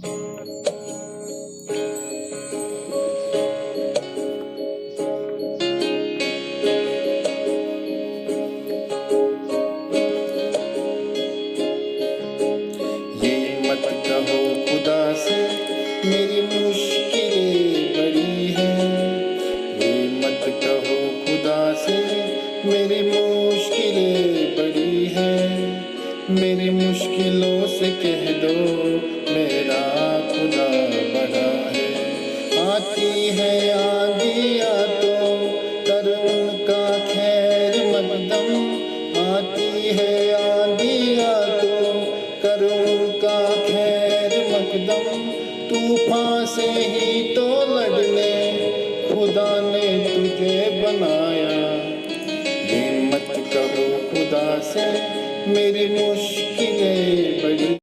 मत कहो खुदा से मेरी मुश्किलें बड़ी हैं, ये मत कहो खुदा से मेरी मुश्किलें बड़ी हैं। मेरी मुश्किलों से कह दो मेरा खुदा बड़ा है। आती है आंधियाँ तो कर उनका खैर मकदम, आती है आंधियाँ तो कर उनका खैर मकदम। तूफान से ही तो लड़ ले, खुदा ने तुझे बनाया। ये मत कहो खुदा से मेरी मुश्किलें बड़ी